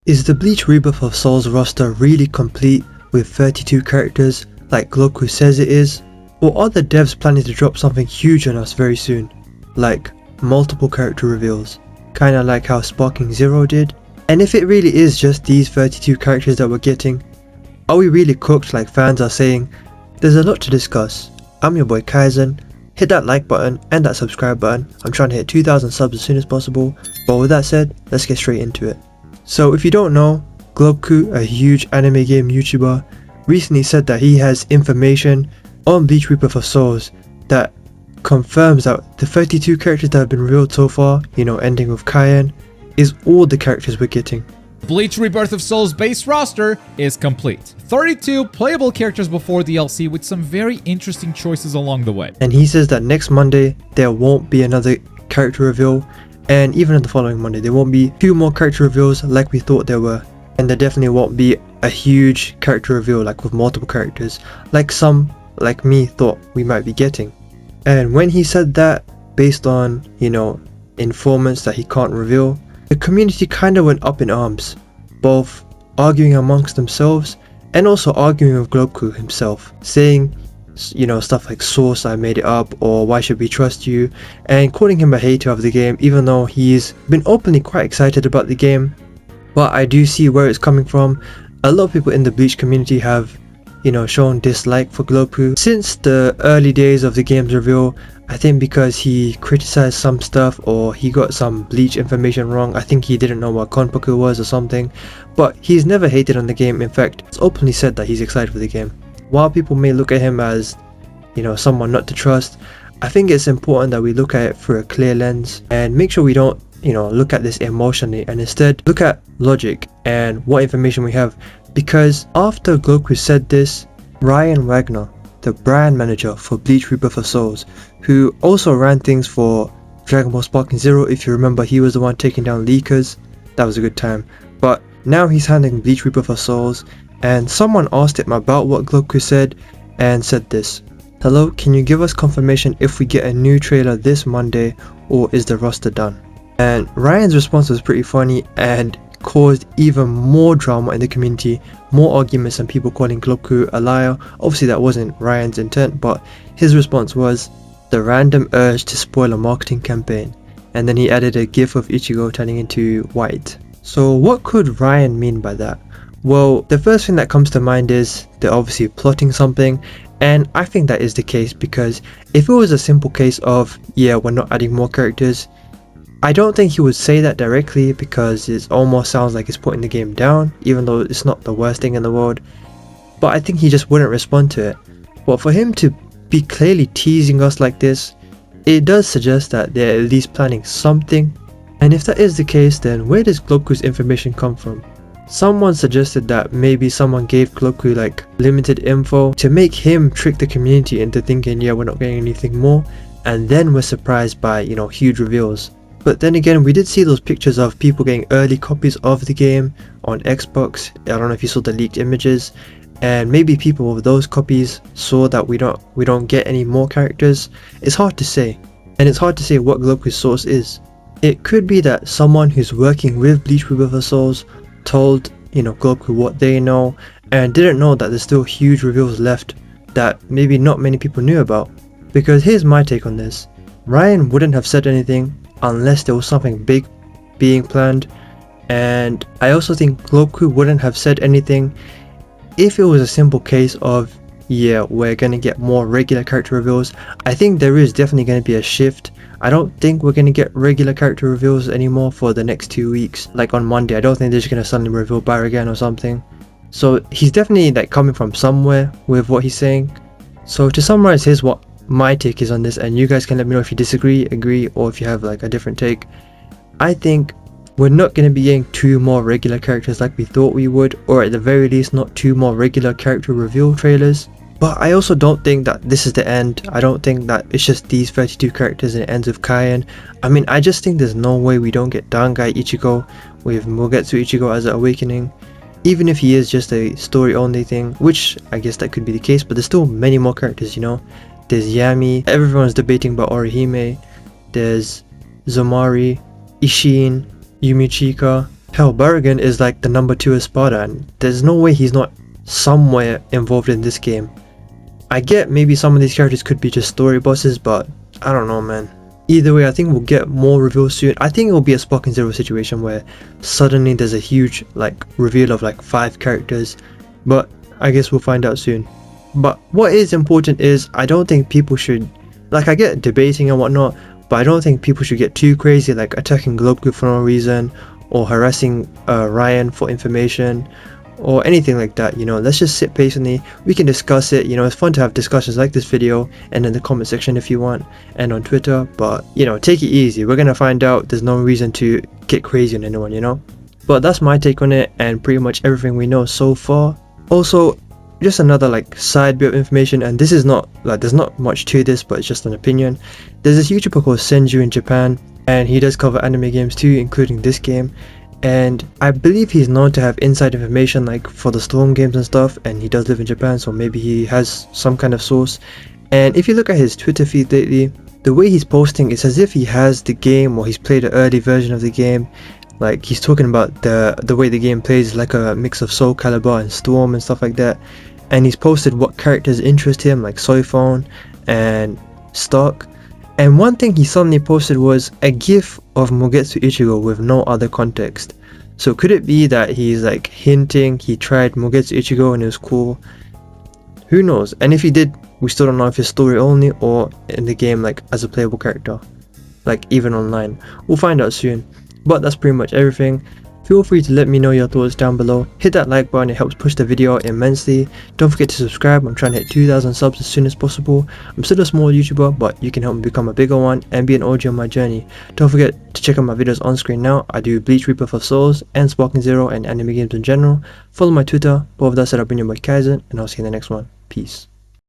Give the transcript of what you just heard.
Is the Bleach Rebirth of Souls roster really complete with 32 characters like Globku says it is? Or are the devs planning to drop something huge on us very soon? Like multiple character reveals, kinda like how Sparking Zero did? And if it really is just these 32 characters that we're getting, are we really cooked like fans are saying? There's a lot to discuss. I'm your boy Kaizen. Hit that like button and that subscribe button. I'm trying to hit 2,000 subs as soon as possible. But with that said, let's get straight into it. So if you don't know, Globku, a huge anime game YouTuber, recently said that he has information on Bleach Rebirth of Souls that confirms that the 32 characters that have been revealed so far, ending with Cayenne, is all the characters we're getting. Bleach Rebirth of Souls base roster is complete. 32 playable characters before DLC with some very interesting choices along the way. And he says that next Monday there won't be another character reveal, and even on the following Monday there won't be 2 more character reveals like we thought there were. And there definitely won't be a huge character reveal like with multiple characters, like some, like me, thought we might be getting. And when he said that, based on, informants that he can't reveal, the community kinda went up in arms, both arguing amongst themselves and also arguing with Globku himself, saying, stuff like source, I made it up, or why should we trust you, and calling him a hater of the game, even though he's been openly quite excited about the game. But I do see where it's coming from. A lot of people in the Bleach community have, shown dislike for Globku since the early days of the game's reveal. I think because he criticized some stuff or he got some Bleach information wrong. I think he didn't know what Konpaku was or something. But he's never hated on the game. In fact, he's openly said that he's excited for the game. While people may look at him as, someone not to trust, I think it's important that we look at it through a clear lens and make sure we don't, look at this emotionally and instead look at logic and what information we have. Because after Globku said this, Ryan Wagner, the brand manager for Bleach Rebirth of Souls, who also ran things for Dragon Ball Sparking Zero, if you remember, he was the one taking down leakers. That was a good time. But now he's handling Bleach Rebirth of Souls, and someone asked him about what Globku said and said this: "Hello, can you give us confirmation if we get a new trailer this Monday, or is the roster done?" And Ryan's response was pretty funny and caused even more drama in the community, more arguments and people calling Globku a liar. Obviously that wasn't Ryan's intent, but his response was the random urge to spoil a marketing campaign, and then he added a gif of Ichigo turning into white. So what could Ryan mean by that? Well, the first thing that comes to mind is they're obviously plotting something, and I think that is the case, because if it was a simple case of, yeah, we're not adding more characters, I don't think he would say that directly, because it almost sounds like he's putting the game down, even though it's not the worst thing in the world. But I think he just wouldn't respond to it. But for him to be clearly teasing us like this, it does suggest that they're at least planning something. And if that is the case, then where does Globku's information come from? Someone suggested that maybe someone gave Globku like limited info to make him trick the community into thinking, yeah, we're not getting anything more, and then we're surprised by, huge reveals. But then again, we did see those pictures of people getting early copies of the game on Xbox. I don't know if you saw the leaked images, and maybe people with those copies saw that we don't get any more characters. It's hard to say, and it's hard to say what Globku's source is. It could be that someone who's working with Bleach Rebirth of Souls told Globku what they know and didn't know that there's still huge reveals left that maybe not many people knew about. Because here's my take on this: Ryan wouldn't have said anything unless there was something big being planned, and I also think Globku wouldn't have said anything if it was a simple case of, yeah, we're gonna get more regular character reveals. I think there is definitely gonna be a shift. I don't think we're gonna get regular character reveals anymore for the next 2 weeks. Like on Monday, I don't think they're just gonna suddenly reveal Baragan or something. So he's definitely like coming from somewhere with what he's saying. So to summarize, here's what my take is on this, and you guys can let me know if you disagree, agree, or if you have like a different take. I think we're not going to be getting 2 more regular characters like we thought we would, or at the very least not 2 more regular character reveal trailers. But I also don't think that this is the end. I don't think that it's just these 32 characters and it ends with Cayenne. I mean, I just think there's no way we don't get Dangai Ichigo with Mugetsu Ichigo as an awakening. Even if he is just a story only thing, which I guess that could be the case, but there's still many more characters, There's Yami, everyone's debating about Orihime, there's Zomari, Ishin, Yumichika, Hell, Baragon is like the number 2 Espada, and there's no way he's not somewhere involved in this game. I get maybe some of these characters could be just story bosses, but I don't know, man. Either way, I think we'll get more reveals soon. I think it will be a Spock and Zero situation where suddenly there's a huge like reveal of like 5 characters, but I guess we'll find out soon. But what is important is I don't think people should, like, I get debating and whatnot, but I don't think people should get too crazy, like attacking Globku for no reason, or harassing Ryan for information, or anything like that. You know, let's just sit patiently, we can discuss it. You know, it's fun to have discussions like this video and in the comment section if you want, and on Twitter, but you know, take it easy. We're gonna find out. There's no reason to get crazy on anyone, you know. But that's my take on it and pretty much everything we know so far. Also, just another like side bit of information, and this is not like, there's not much to this, but it's just an opinion. There's this YouTuber called Senju in Japan, and he does cover anime games too, including this game, and I believe he's known to have inside information like for the Storm games and stuff, and he does live in Japan, so maybe he has some kind of source. And if you look at his Twitter feed lately, the way he's posting, it's as if he has the game or he's played an early version of the game. Like, he's talking about the way the game plays, like a mix of Soul Calibur and Storm and stuff like that. And he's posted what characters interest him, like Soifon and Stark. And one thing he suddenly posted was a gif of Mogetsu Ichigo with no other context. So could it be that he's like hinting he tried Mogetsu Ichigo and it was cool? Who knows? And if he did, we still don't know if it's story only or in the game, like as a playable character, like even online. We'll find out soon. But that's pretty much everything. Feel free to let me know your thoughts down below. Hit that like button, it helps push the video out immensely. Don't forget to subscribe, I'm trying to hit 2,000 subs as soon as possible. I'm still a small YouTuber, but you can help me become a bigger one and be an OG on my journey. Don't forget to check out my videos on screen now. I do Bleach Rebirth of Souls and Sparking Zero and anime games in general. Follow my Twitter. Both of that said, I've been your boy Kaizen, and I'll see you in the next one. Peace.